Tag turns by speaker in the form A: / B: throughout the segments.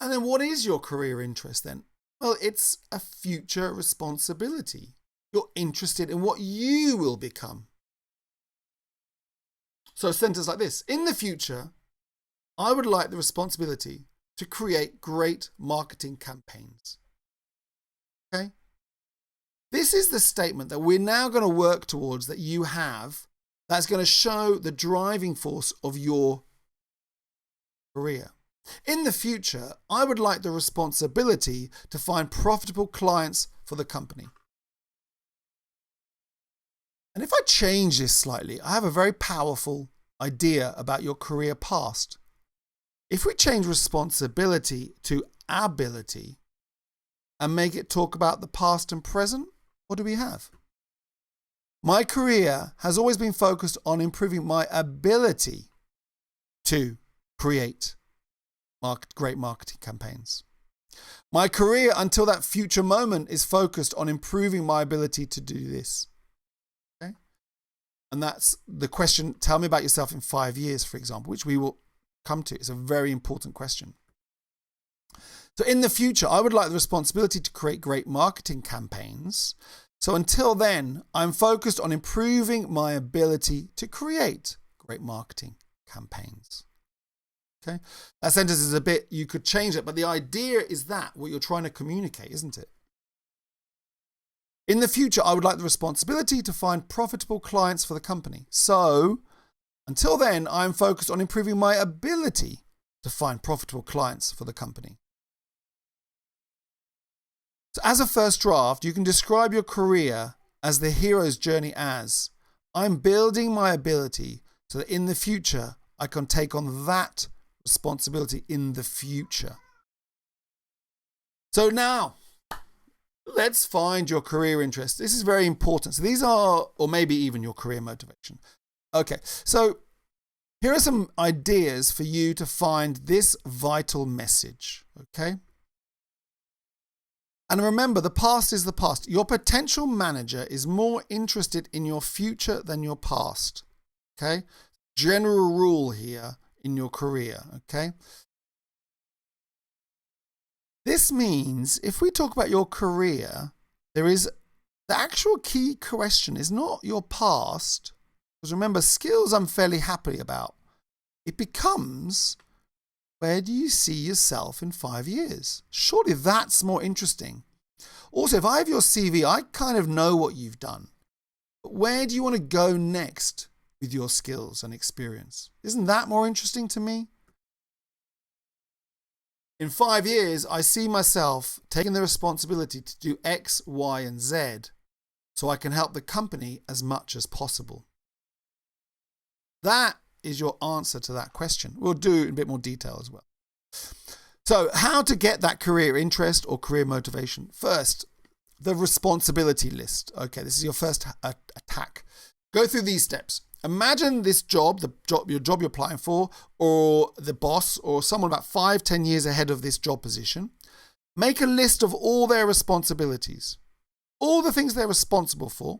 A: And then what is your career interest then? Well, it's a future responsibility. You're interested in what you will become. So a sentence like this: in the future, I would like the responsibility to create great marketing campaigns. Okay? This is the statement that we're now going to work towards, that you have, that's going to show the driving force of your career. In the future, I would like the responsibility to find profitable clients for the company. And if I change this slightly, I have a very powerful idea about your career past. If we change responsibility to ability and make it talk about the past and present, what do we have? My career has always been focused on improving my ability to create great marketing campaigns. My career until that future moment is focused on improving my ability to do this. Okay? And that's the question, tell me about yourself in 5 years, for example, which we will come to. It's a very important question. So in the future, I would like the responsibility to create great marketing campaigns. So until then, I'm focused on improving my ability to create great marketing campaigns. Okay, that sentence is a bit, you could change it, but the idea is that what you're trying to communicate, isn't it? In the future, I would like the responsibility to find profitable clients for the company. So until then, I'm focused on improving my ability to find profitable clients for the company. So as a first draft, you can describe your career as the hero's journey as, I'm building my ability so that in the future, I can take on that responsibility in the future. So now, let's find your career interest. This is very important. So these are, or maybe even your career motivation. Okay, so here are some ideas for you to find this vital message, okay? And remember, the past is the past. Your potential manager is more interested in your future than your past, okay? General rule here in your career, okay? This means if we talk about your career, there is the actual key question is not your past, because remember, skills I'm fairly happy about. It becomes, where do you see yourself in 5 years? Surely that's more interesting. Also, if I have your CV, I kind of know what you've done. But where do you want to go next with your skills and experience? Isn't that more interesting to me? In 5 years, I see myself taking the responsibility to do X, Y, and Z so I can help the company as much as possible. That is your answer to that question. We'll do it in a bit more detail as well. So how to get that career interest or career motivation? First, the responsibility list. Okay, this is your first attack. Go through these steps. Imagine this job, your job you're applying for, or the boss, or someone about 5-10 years ahead of this job position. Make a list of all their responsibilities, all the things they're responsible for,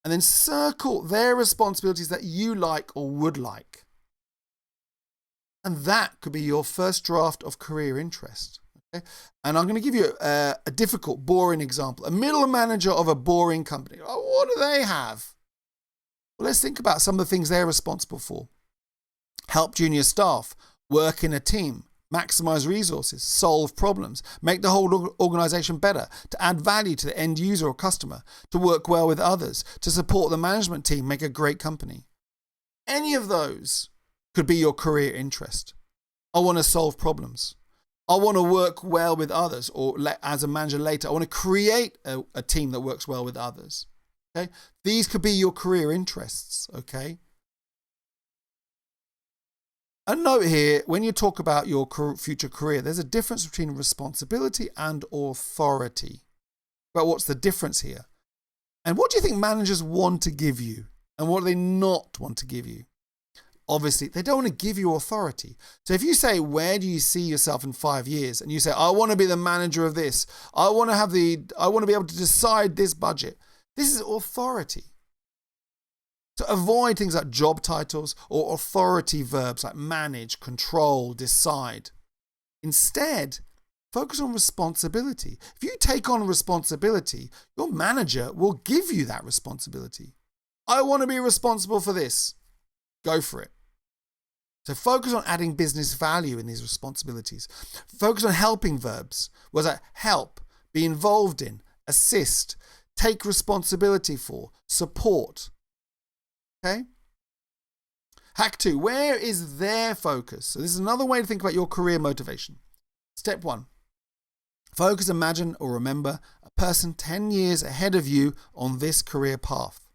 A: and then circle their responsibilities that you like or would like. And that could be your first draft of career interest. Okay? And I'm going to give you a difficult, boring example. A middle manager of a boring company. Oh, what do they have? Well, let's think about some of the things they're responsible for. Help junior staff, work in a team, maximize resources, solve problems, make the whole organization better, to add value to the end user or customer, to work well with others, to support the management team, make a great company. Any of those could be your career interest. I want to solve problems. I want to work well with others, or as a manager later, I want to create a team that works well with others. Okay? These could be your career interests, okay? A note here, when you talk about your future career, there's a difference between responsibility and authority. But what's the difference here? And what do you think managers want to give you? And what do they not want to give you? Obviously, they don't want to give you authority. So if you say, where do you see yourself in 5 years? And you say, I want to be the manager of this. I want to be able to decide this budget. This is authority. So avoid things like job titles or authority verbs like manage, control, decide. Instead, Focus on responsibility. If you take on responsibility, your manager will give you that responsibility. I want to be responsible for this. Go for it. So focus on adding business value in these responsibilities. Focus on helping verbs. Was that help, be involved in, assist, take responsibility for, support. Okay? Hack 2, where is their focus? So this is another way to think about your career motivation. Step 1, focus, imagine, or remember a person 10 years ahead of you on this career path.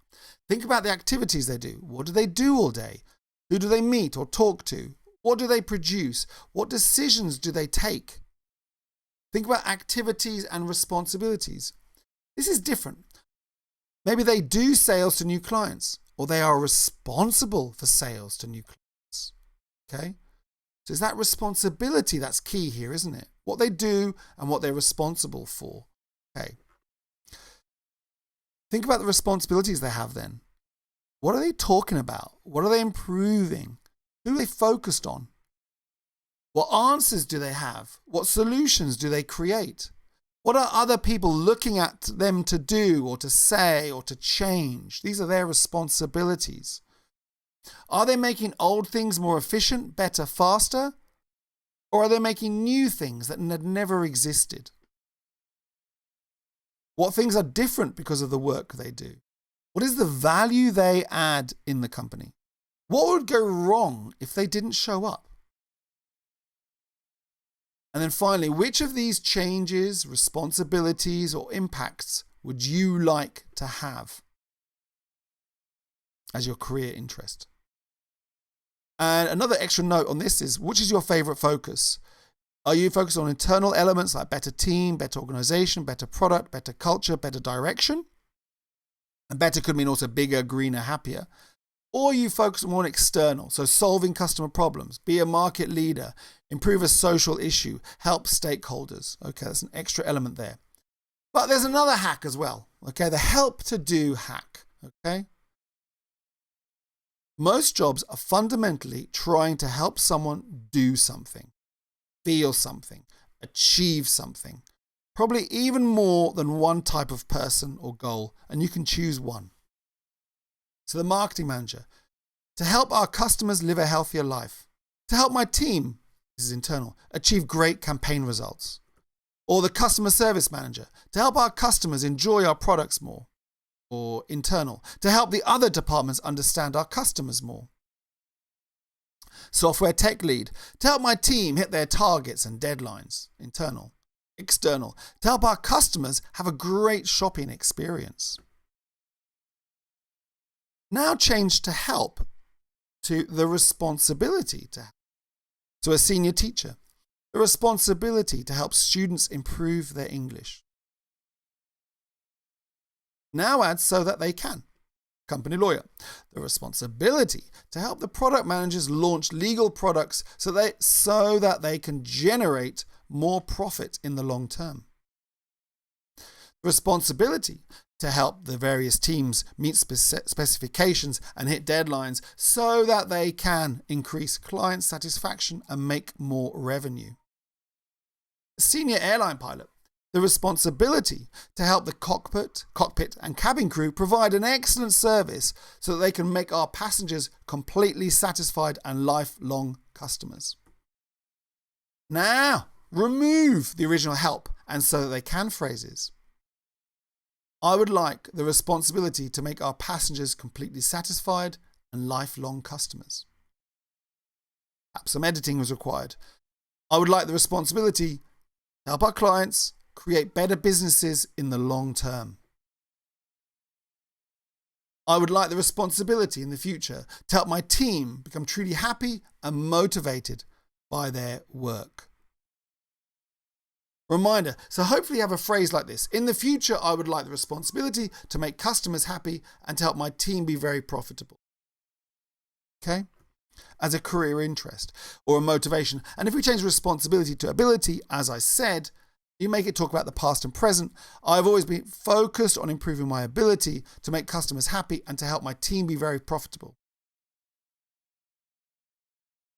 A: Think about the activities they do. What do they do all day? Who do they meet or talk to? What do they produce? What decisions do they take? Think about activities and responsibilities. This is different. Maybe they do sales to new clients, or they are responsible for sales to new clients. Okay? So it's that responsibility that's key here, isn't it? What they do and what they're responsible for. Okay. Think about the responsibilities they have then. What are they talking about? What are they improving? Who are they focused on? What answers do they have? What solutions do they create? What are other people looking at them to do or to say or to change? These are their responsibilities. Are they making old things more efficient, better, faster? Or are they making new things that had never existed? What things are different because of the work they do? What is the value they add in the company? What would go wrong if they didn't show up? And then finally, which of these changes, responsibilities, or impacts would you like to have as your career interest? And another extra note on this is, which is your favorite focus? Are you focused on internal elements like better team, better organization, better product, better culture, better direction? And better could mean also bigger, greener, happier. Or you focus more on external, so solving customer problems, be a market leader, improve a social issue, help stakeholders. Okay, that's an extra element there. But there's another hack as well. Okay, the help to do hack. Okay. Most jobs are fundamentally trying to help someone do something, feel something, achieve something. Probably even more than one type of person or goal, and you can choose one. So the marketing manager, to help our customers live a healthier life. To help my team, this is internal, achieve great campaign results. Or the customer service manager, to help our customers enjoy our products more. Or internal, to help the other departments understand our customers more. Software tech lead, to help my team hit their targets and deadlines. Internal. External, to help our customers have a great shopping experience. Now change to help to the responsibility to help. So a senior teacher, the responsibility to help students improve their English. Now add so that they can. Company lawyer, the responsibility to help the product managers launch legal products so that they can generate more profit in the long term. Responsibility to help the various teams meet specifications and hit deadlines so that they can increase client satisfaction and make more revenue. Senior airline pilot, the responsibility to help the cockpit and cabin crew provide an excellent service so that they can make our passengers completely satisfied and lifelong customers. Now, remove the original help and so that they can phrases. I would like the responsibility to make our passengers completely satisfied and lifelong customers. Perhaps some editing was required. I would like the responsibility to help our clients create better businesses in the long term. I would like the responsibility in the future to help my team become truly happy and motivated by their work. Reminder, so hopefully you have a phrase like this. In the future, I would like the responsibility to make customers happy and to help my team be very profitable. Okay? As a career interest or a motivation. And if we change responsibility to ability, as I said, you make it talk about the past and present. I've always been focused on improving my ability to make customers happy and to help my team be very profitable.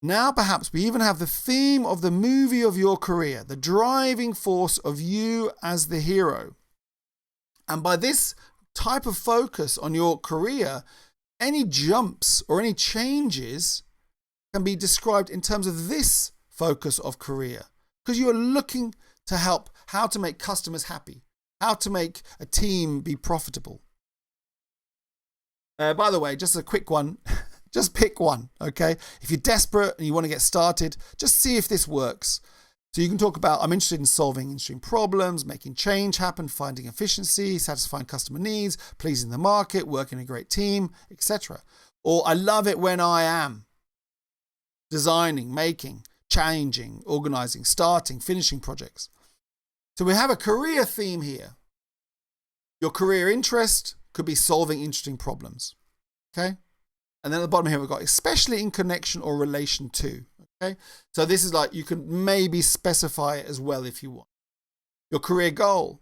A: Now perhaps we even have the theme of the movie of your career, the driving force of you as the hero. And by this type of focus on your career, any jumps or any changes can be described in terms of this focus of career, because you are looking to help how to make customers happy, how to make a team be profitable. By the way, just a quick one, just pick one, okay? If you're desperate and you want to get started, just see if this works. So you can talk about, I'm interested in solving interesting problems, making change happen, finding efficiency, satisfying customer needs, pleasing the market, working in a great team, etc. Or I love it when I am designing, making, changing, organizing, starting, finishing projects. So we have a career theme here. Your career interest could be solving interesting problems, okay? And then at the bottom here, we've got especially in connection or relation to, okay? So this is like, you can maybe specify it as well if you want. Your career goal,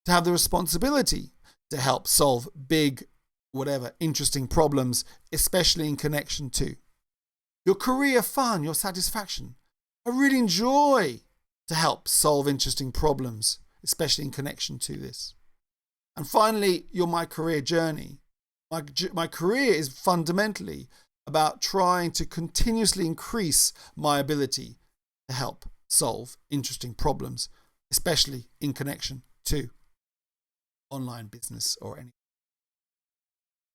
A: to have the responsibility to help solve big, whatever, interesting problems, especially in connection to. Your career fun, your satisfaction. I really enjoy to help solve interesting problems, especially in connection to this. And finally, my career journey. My career is fundamentally about trying to continuously increase my ability to help solve interesting problems, especially in connection to online business or any